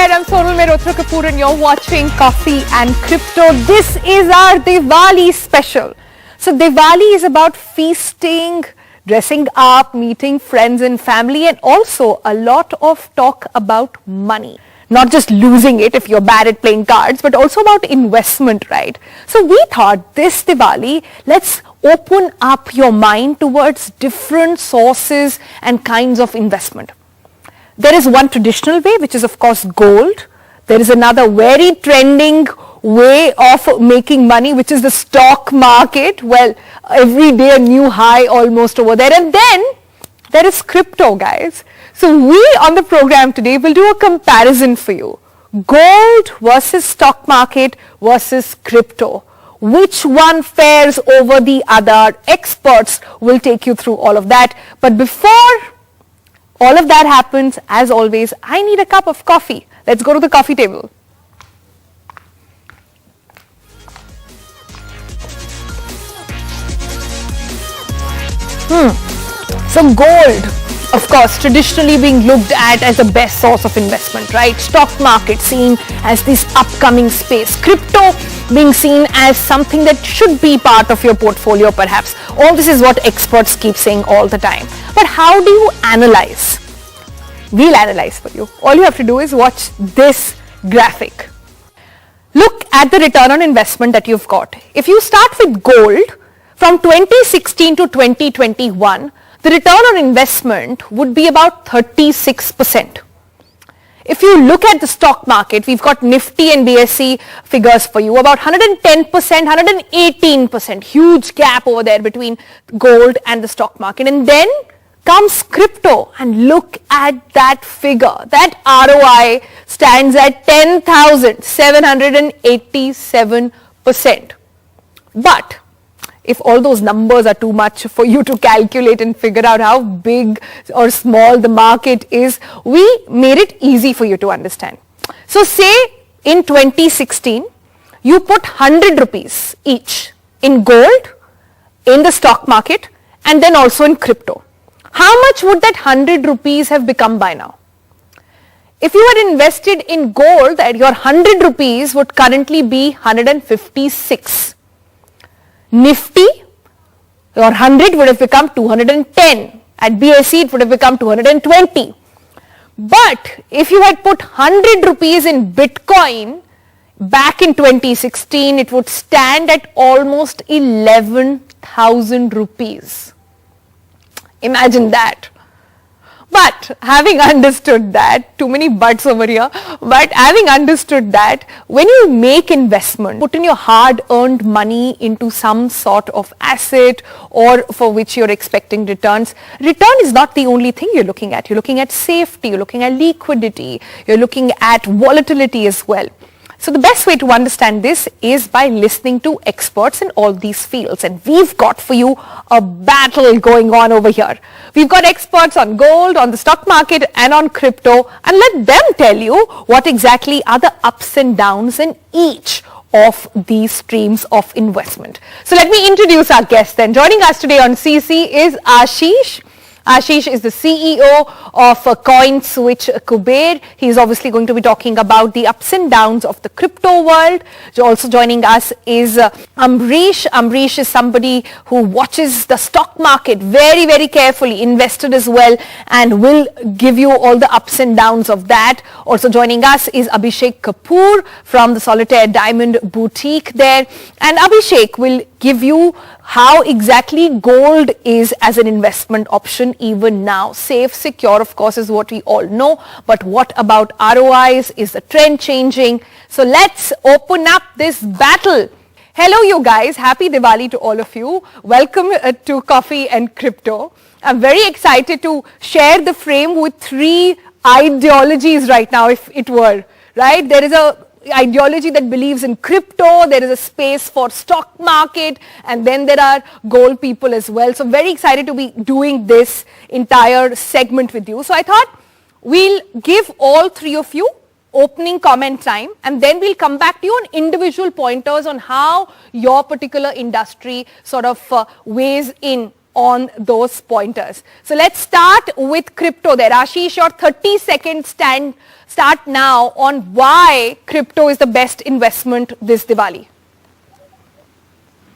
there, I'm Sonal Mehrotra Kapoor and you're watching Coffee and Crypto. This is our Diwali special. So Diwali is about feasting, dressing up, meeting friends and family, and also a lot of talk about money. Not just losing it if you're bad at playing cards, but also about investment, right? So we thought this Diwali, let's open up your mind towards different sources and kinds of investment. There is one traditional way, which is of course gold. There is another very trending way of making money, which is the stock market. Well, every day a new high almost over there. And then there is crypto, guys. So we on the program today will do a comparison for you. Gold versus stock market versus crypto. Which one fares over the other? Experts will take you through all of that. But before all of that happens, as always, I need a cup of coffee. Let's go to the coffee table. So gold, of course, traditionally being looked at as the best source of investment, right? Stock market seen as this upcoming space. Crypto being seen as something that should be part of your portfolio perhaps. All this is what experts keep saying all the time. But how do you analyze? We'll analyze for you. All you have to do is watch this graphic. Look at the return on investment that you've got. If you start with gold, from 2016 to 2021, the return on investment would be about 36%. If you look at the stock market, we've got Nifty and BSE figures for you, about 110%, 118%, huge gap over there between gold and the stock market. And then comes crypto, and look at that figure. That ROI stands at 10,787%. But if all those numbers are too much for you to calculate and figure out how big or small the market is, we made it easy for you to understand. So say in 2016, you put 100 rupees each in gold, in the stock market, and then also in crypto. How much would that 100 rupees have become by now? If you had invested in gold, that your 100 rupees would currently be 156. Nifty, your 100 would have become 210. At BSE, it would have become 220. But if you had put 100 rupees in Bitcoin back in 2016, it would stand at almost 11,000 rupees. Imagine that. But having understood that, too many buts over here, but having understood that, when you make investment, put in your hard-earned money into some sort of asset or for which you're expecting returns, return is not the only thing you're looking at. You're looking at safety, you're looking at liquidity, you're looking at volatility as well. So the best way to understand this is by listening to experts in all these fields. And we've got for you a battle going on over here. We've got experts on gold, on the stock market and on crypto. And let them tell you what exactly are the ups and downs in each of these streams of investment. So let me introduce our guest then. Joining us today on CC is Ashish. Ashish is the CEO of CoinSwitch Kuber. He's obviously going to be talking about the ups and downs of the crypto world. Also joining us is Amrish. Amrish is somebody who watches the stock market very, very carefully, invested as well, and will give you all the ups and downs of that. Also joining us is Abhishek Kapoor from the Solitaire Diamond Boutique there. And Abhishek will give you how exactly gold is as an investment option even now. Safe, secure, of course, is what we all know. But what about ROIs? Is the trend changing? So let's open up this battle. Hello, you guys. Happy Diwali to all of you. Welcome to Coffee and Crypto. I'm very excited to share the frame with three ideologies right now, if it were, right? There is a ideology that believes in crypto, there is a space for stock market, and then there are gold people as well. So very excited to be doing this entire segment with you. So I thought we'll give all three of you opening comment time, and then we'll come back to you on individual pointers on how your particular industry sort of weighs in on those pointers. So let's start with crypto there. Ashish, your 30-second start now on why crypto is the best investment this Diwali.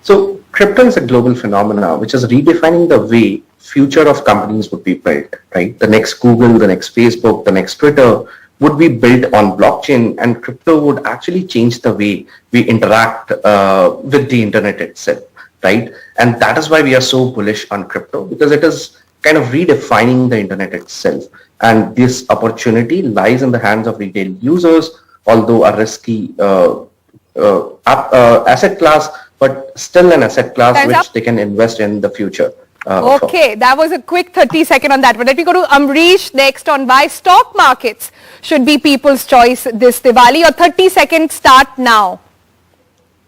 So crypto is a global phenomena which is redefining the way future of companies would be built, right? The next Google, the next Facebook, the next Twitter would be built on blockchain, and crypto would actually change the way we interact with the internet itself, right? And that is why we are so bullish on crypto, because it is kind of redefining the internet itself. And this opportunity lies in the hands of retail users, although a risky asset class, but still an asset class which they can invest in the future. Okay, that was a quick 30-second on that one. Let me go to Amrish next on why stock markets should be people's choice this Diwali. Your 30-second start now.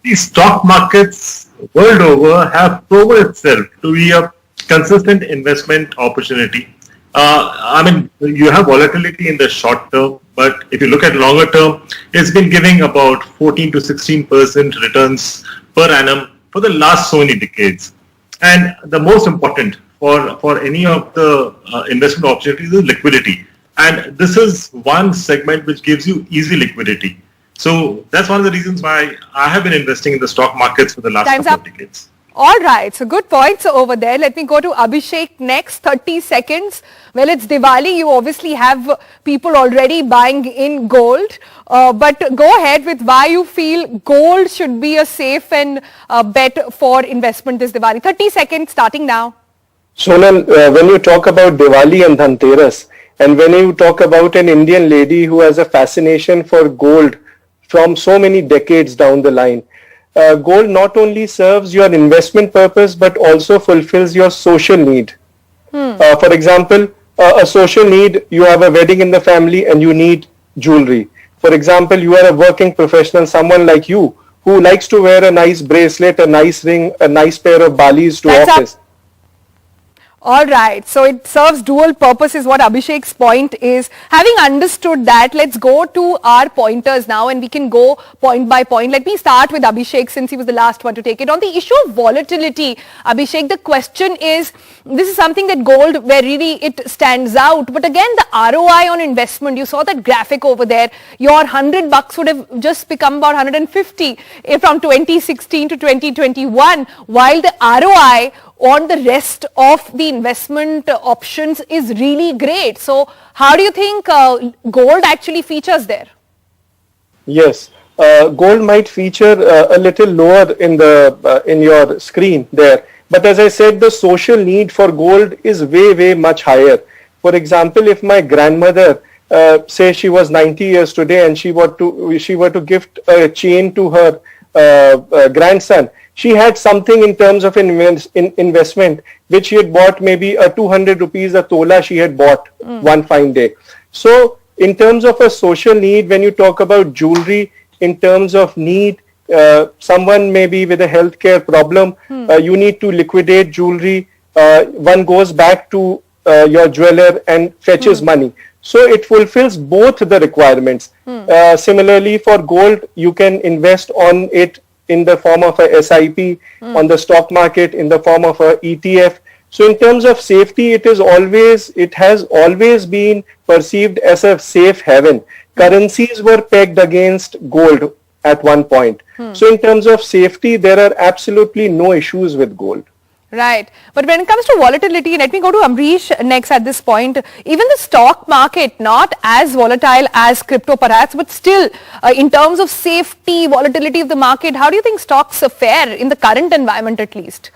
The stock markets world over have proven itself to be a consistent investment opportunity. You have volatility in the short term, but if you look at longer term, it's been giving about 14 to 16% returns per annum for the last so many decades. And the most important for any of the investment opportunities is liquidity. And this is one segment which gives you easy liquidity. So that's one of the reasons why I have been investing in the stock markets for the last couple of decades. All right, so good points over there. Let me go to Abhishek next, 30 seconds. Well, it's Diwali. You obviously have people already buying in gold. But go ahead with why you feel gold should be a safe and bet for investment this Diwali. 30 seconds starting now. Sonal, when you talk about Diwali and Dhanteras, and when you talk about an Indian lady who has a fascination for gold from so many decades down the line, gold not only serves your investment purpose, but also fulfills your social need. For example, a social need, you have a wedding in the family and you need jewelry. For example, you are a working professional, someone like you, who likes to wear a nice bracelet, a nice ring, a nice pair of balis to office. All right, so it serves dual purpose is what Abhishek's point is. Having understood that, let's go to our pointers now and we can go point by point. Let me start with Abhishek since he was the last one to take it. On the issue of volatility, Abhishek, the question is, this is something that gold where really it stands out. But again, the ROI on investment, you saw that graphic over there. Your $100 would have just become about 150 from 2016 to 2021, while the ROI on the rest of the investment options is really great. So how do you think gold actually features there? Yes, gold might feature a little lower in your screen there. But as I said, the social need for gold is way much higher. For example, if my grandmother, say she was 90 years today and she were to gift a chain to her grandson, she had something in terms of investment, which she had bought maybe a 200 rupees a tola she had bought one fine day. So in terms of a social need, when you talk about jewelry, in terms of need, someone maybe with a healthcare problem, you need to liquidate jewelry. One goes back to your jeweler and fetches money. So it fulfills both the requirements. Similarly, for gold, you can invest on it in the form of a SIP, on the stock market in the form of a ETF. So in terms of safety, it has always been perceived as a safe haven. Currencies were pegged against gold at one point. So in terms of safety, there are absolutely no issues with gold. Right. But when it comes to volatility, let me go to Amrish next at this point. Even the stock market, not as volatile as crypto perhaps, but still in terms of safety, volatility of the market, how do you think stocks fare in the current environment at least?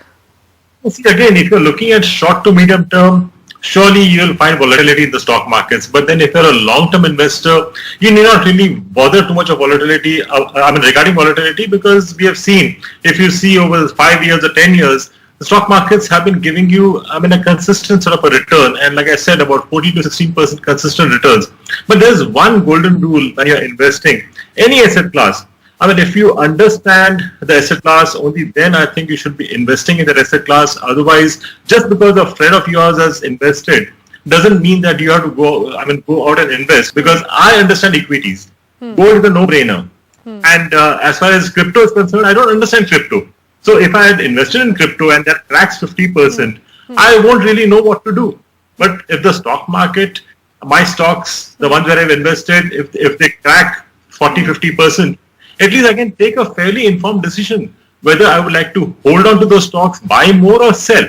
See, again, if you're looking at short to medium term, surely you'll find volatility in the stock markets. But then if you're a long-term investor, you need not really bother too much of volatility, regarding volatility, because we have seen, if you see over 5 years or 10 years, the stock markets have been giving you, a consistent sort of a return. And like I said, about 14 to 16% consistent returns. But there's one golden rule when you're investing, any asset class. If you understand the asset class, only then I think you should be investing in that asset class. Otherwise, just because a friend of yours has invested, doesn't mean that you have to go out and invest. Because I understand equities. Gold is a no-brainer. And as far as crypto is concerned, I don't understand crypto. So if I had invested in crypto and that tracks 50%, I won't really know what to do. But if the stock market, my stocks, the ones where I've invested, if they crack 40-50%, at least I can take a fairly informed decision whether I would like to hold on to those stocks, buy more or sell,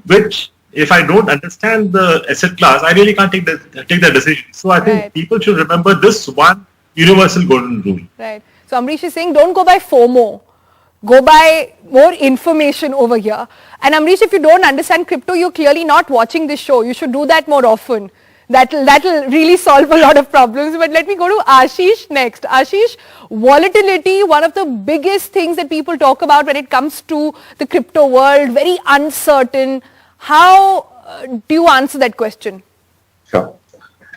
which if I don't understand the asset class, I really can't take that decision. So I think people should remember this one universal golden rule. Right. So Amrish is saying don't go by FOMO. Go by more information over here. And Amrish, if you don't understand crypto, you're clearly not watching this show. You should do that more often. That'll really solve a lot of problems. But let me go to Ashish next. Ashish, volatility, one of the biggest things that people talk about when it comes to the crypto world, very uncertain. How do you answer that question? Sure.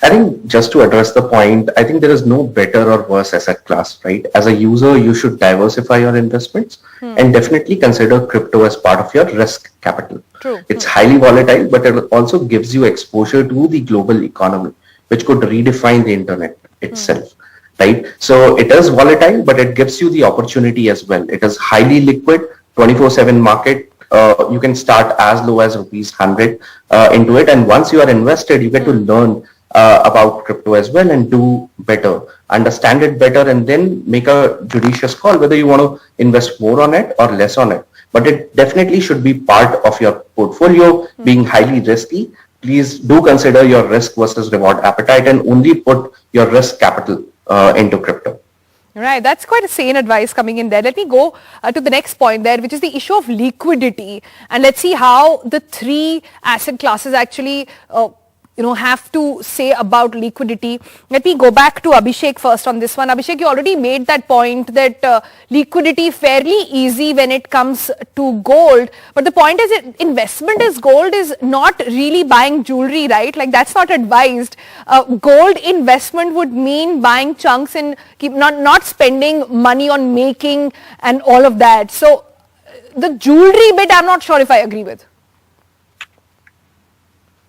I think just to address the point, I think there is no better or worse asset class, right? As a user, you should diversify your investments and definitely consider crypto as part of your risk capital. True. It's highly volatile, but it also gives you exposure to the global economy, which could redefine the internet itself, right? So it is volatile, but it gives you the opportunity as well. It is highly liquid, 24/7 market. You can start as low as ₹100 into it. And once you are invested, you get to learn about crypto as well and do better, understand it better, and then make a judicious call whether you want to invest more on it or less on it. But it definitely should be part of your portfolio, being highly risky. Please do consider your risk versus reward appetite and only put your risk capital into crypto. Right, that's quite a sane advice coming in there. Let me go to the next point there, which is the issue of liquidity. And let's see how the three asset classes actually have to say about liquidity. Let me go back to Abhishek first on this one. Abhishek, you already made that point that liquidity fairly easy when it comes to gold. But the point is that investment as gold is not really buying jewelry, right? Like that's not advised. Gold investment would mean buying chunks and not spending money on making and all of that. So the jewelry bit, I'm not sure if I agree with.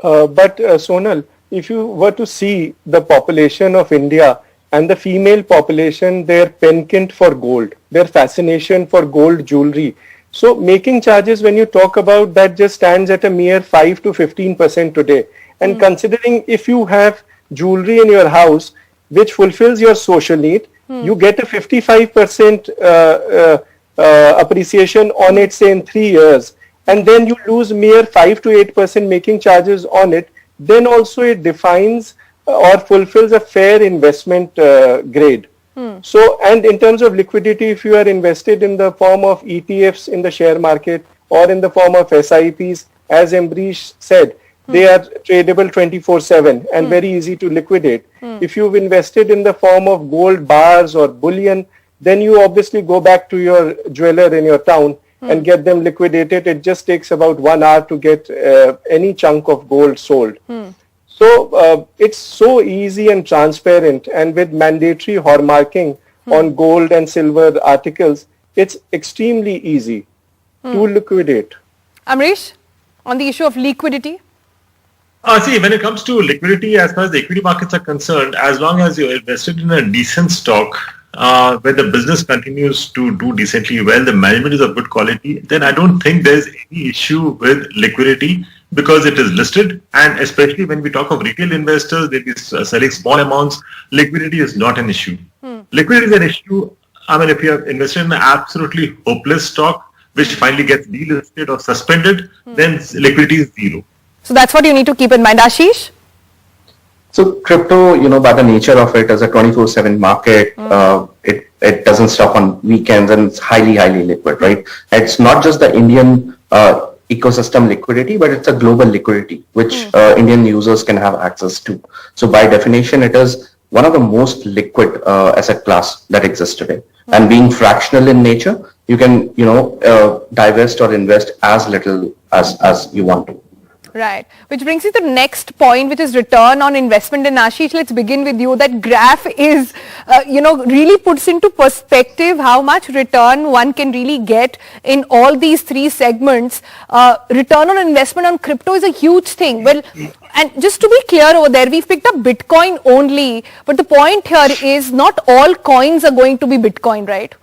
But Sonal, if you were to see the population of India and the female population, their penchant for gold, their fascination for gold jewelry. So making charges, when you talk about that, just stands at a mere 5 to 15% today. And considering if you have jewelry in your house, which fulfills your social need, you get a 55% appreciation on it, say in 3 years. And then you lose mere 5 to 8% making charges on it, then also it defines or fulfills a fair investment grade. So, and in terms of liquidity, if you are invested in the form of ETFs in the share market or in the form of SIPs, as Ambrish said, they are tradable 24/7 and very easy to liquidate. If you've invested in the form of gold bars or bullion, then you obviously go back to your jeweler in your town and get them liquidated. It just takes about 1 hour to get any chunk of gold sold. So it's so easy and transparent, and with mandatory hallmarking on gold and silver articles, it's extremely easy to liquidate. Amrish, on the issue of liquidity? See, when it comes to liquidity, as far as the equity markets are concerned, as long as you're invested in a decent stock, where the business continues to do decently well, the management is of good quality, then I don't think there's any issue with liquidity because it is listed. And especially when we talk of retail investors, they'll be selling small amounts, liquidity is not an issue. Liquidity is an issue, I mean, if you have invested in an absolutely hopeless stock, which finally gets delisted or suspended, then liquidity is zero. So that's what you need to keep in mind. Ashish? So crypto, by the nature of it as a 24/7 market, it doesn't stop on weekends and it's highly, highly liquid, right? It's not just the Indian ecosystem liquidity, but it's a global liquidity, which Indian users can have access to. So by definition, it is one of the most liquid asset class that exists today. And being fractional in nature, you can, divest or invest as little as you want to. Right. Which brings me to the next point, which is return on investment. And Ashish, let's begin with you. That graph is, really puts into perspective how much return one can really get in all these three segments. Return on investment on crypto is a huge thing. Well, and just to be clear over there, we've picked up Bitcoin only. But the point here is not all coins are going to be Bitcoin, right?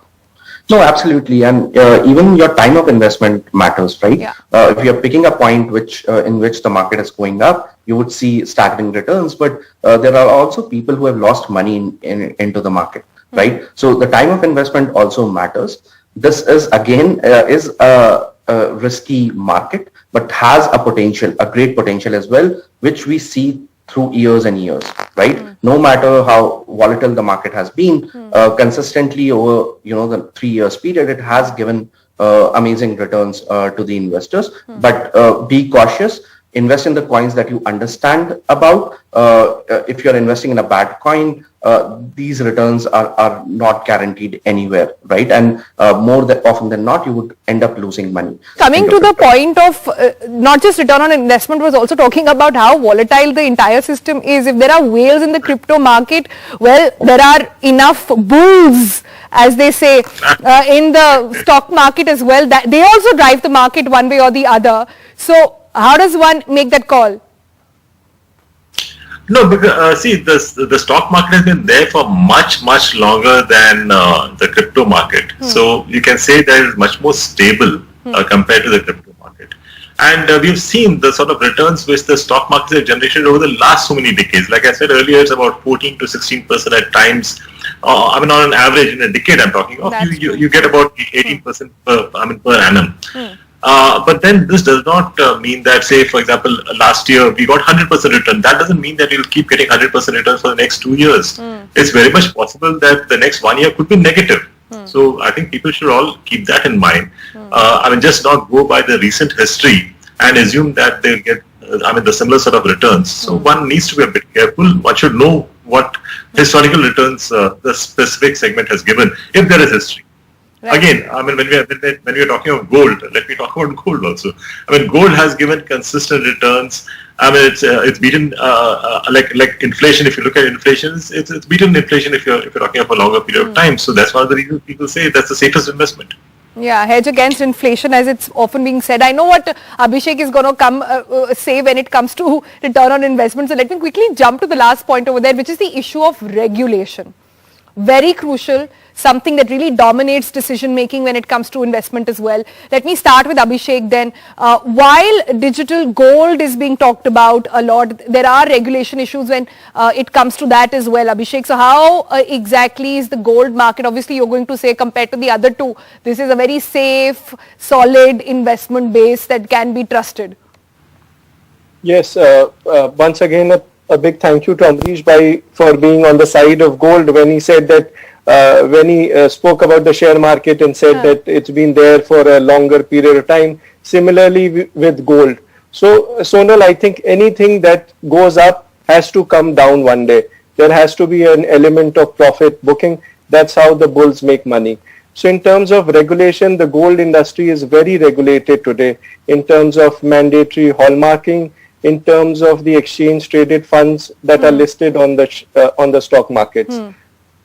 No, absolutely, and even your time of investment matters, right? Yeah. If you're picking a point in which the market is going up, you would see staggering returns, but there are also people who have lost money into the market, right? So the time of investment also matters. This is again is a risky market, but has a great potential as well, which we see through years and years, right? No matter how volatile the market has been, consistently over the 3 years period, it has given amazing returns to the investors. But be cautious. Invest in the coins that you understand about. If you're investing in a bad coin, these returns are not guaranteed anywhere, right? And often than not, you would end up losing money. Coming to the point of not just return on investment, was also talking about how volatile the entire system is. If there are whales in the crypto market, well, there are enough bulls, as they say, in the stock market as well. That they also drive the market one way or the other. So how does one make that call? No, because see, the stock market has been there for much longer than the crypto market. So you can say that it is much more stable compared to the crypto market. And we've seen the sort of returns which the stock markets have generated over the last so many decades. Like I said earlier, it's about 14 to 16% at times. I mean, on an average in a decade, I'm talking of, you get about 18% per annum. But then this does not mean that, say, for example, last year we got 100% return. That doesn't mean that you'll keep getting 100% return for the next 2 years. It's very much possible that the next 1 year could be negative. So I think people should all keep that in mind. I mean, just not go by the recent history and assume that they'll get, the similar sort of returns. So one needs to be a bit careful. One should know what historical returns the specific segment has given, if there is history. Right. Again, I mean, when we are talking of gold, let me talk about gold also. I mean, gold has given consistent returns. I mean, it's beaten like inflation. If you look at inflation, it's beaten inflation if you're talking of a longer period of time. So that's one of the reasons people say that's the safest investment. Yeah, hedge against inflation, as it's often being said. I know what Abhishek is going to come say when it comes to return on investment. So let me quickly jump to the last point over there, which is the issue of regulation. Very crucial, something that really dominates decision making when it comes to investment as well. Let me start with Abhishek then. While digital gold is being talked about a lot, there are regulation issues when it comes to that as well, Abhishek. So how exactly is the gold market? Obviously, you're going to say compared to the other two, this is a very safe, solid investment base that can be trusted. Yes, once again, a big thank you to Amrish for being on the side of gold when he said that, when he spoke about the share market and said that it's been there for a longer period of time. Similarly with gold. So Sonal, I think anything that goes up has to come down one day. There has to be an element of profit booking. That's how the bulls make money. So in terms of regulation, the gold industry is very regulated today in terms of mandatory hallmarking, in terms of the exchange traded funds that are listed on the stock markets.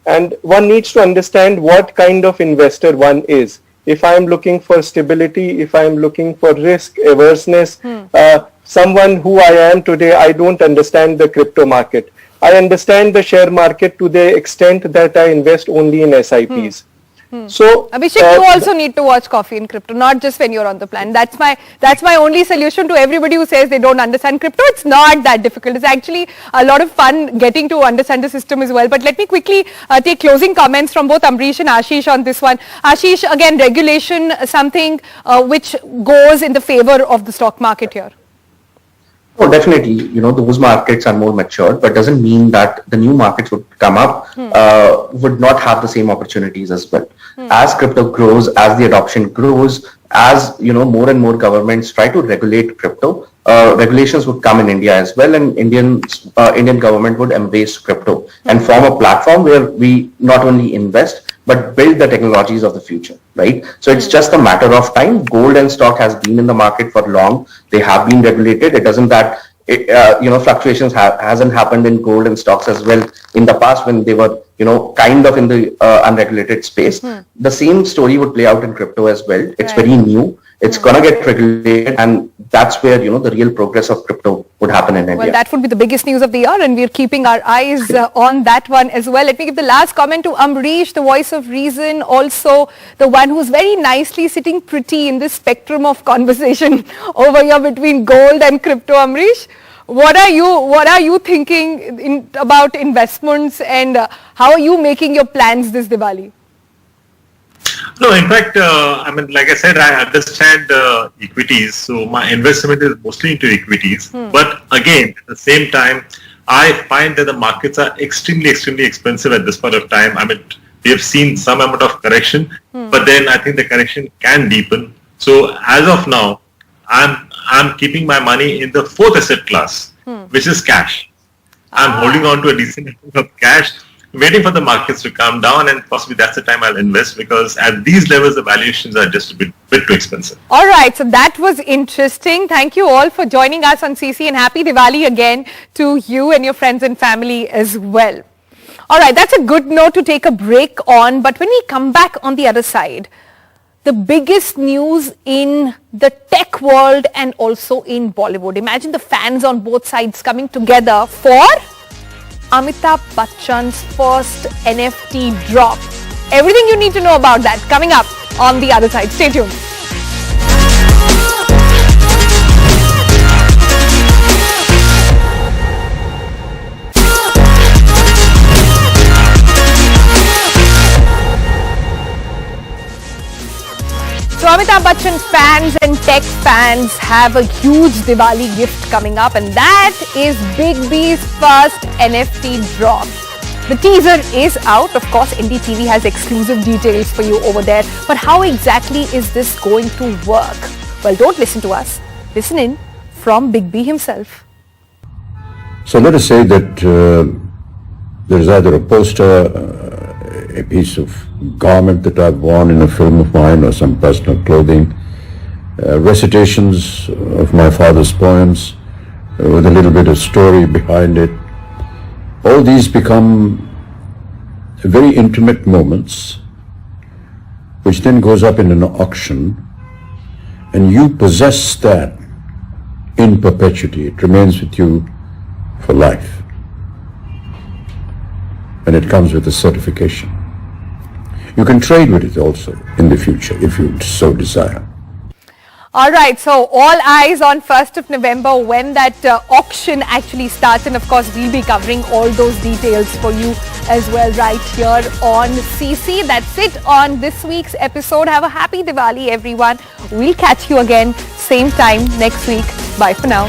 And one needs to understand what kind of investor one is. If I am looking for stability, if I am looking for risk averseness, someone who I am today, I don't understand the crypto market. I understand the share market to the extent that I invest only in SIPs. So Abhishek, you also need to watch Coffee in Crypto, not just when you're on the plan. That's my only solution to everybody who says they don't understand crypto. It's not that difficult. It's actually a lot of fun getting to understand the system as well. But let me quickly take closing comments from both Amrish and Ashish on this one. Ashish, again, regulation, something which goes in the favor of the stock market here. Oh, definitely. Those markets are more matured, but doesn't mean that the new markets would come up, would not have the same opportunities as well. As crypto grows, as the adoption grows, as, more and more governments try to regulate crypto, regulations would come in India as well, and Indian government would embrace crypto and form a platform where we not only invest, but build the technologies of the future, right? So it's just a matter of time. Gold and stock has been in the market for long. They have been regulated. It doesn't that, fluctuations hasn't happened in gold and stocks as well in the past when they were, kind of in the unregulated space. The same story would play out in crypto as well. It's very new. It's going to get regulated, and that's where, the real progress of crypto would happen in India. Well, that would be the biggest news of the year, and we're keeping our eyes on that one as well. Let me give the last comment to Amrish, the voice of reason, also the one who's very nicely sitting pretty in this spectrum of conversation over here between gold and crypto. Amrish, what are you thinking about investments, and how are you making your plans this Diwali? No, in fact, like I said, I understand equities, so my investment is mostly into equities. But again, at the same time, I find that the markets are extremely expensive at this point of time. I mean, we have seen some amount of correction, but then I think the correction can deepen. So as of now, I'm keeping my money in the fourth asset class, which is cash. I'm holding on to a decent amount of cash, waiting for the markets to calm down, and possibly that's the time I'll invest, because at these levels the valuations are just a bit too expensive. All right, so that was interesting. Thank you all for joining us on CC, and happy Diwali again to you and your friends and family as well. All right, that's a good note to take a break on, but when we come back on the other side, the biggest news in the tech world and also in Bollywood. Imagine the fans on both sides coming together for Amitabh Bachchan's first NFT drop. Everything you need to know about that coming up on the other side. Stay tuned. So Amitabh Bachchan fans and tech fans have a huge Diwali gift coming up, and that is Big B's first NFT drop. The teaser is out. Of course, NDTV has exclusive details for you over there. But how exactly is this going to work? Well, don't listen to us. Listen in from Big B himself. So let us say that there is either a poster, a piece of garment that I've worn in a film of mine, or some personal clothing, recitations of my father's poems with a little bit of story behind it. All these become very intimate moments, which then goes up in an auction, and you possess that in perpetuity. It remains with you for life, and it comes with a certification. You can trade with it also in the future if you so desire. All right, so all eyes on 1st of November when that auction actually starts, and of course we'll be covering all those details for you as well right here on CC. That's it on this week's episode. Have a happy Diwali, everyone. We'll catch you again same time next week. Bye for now.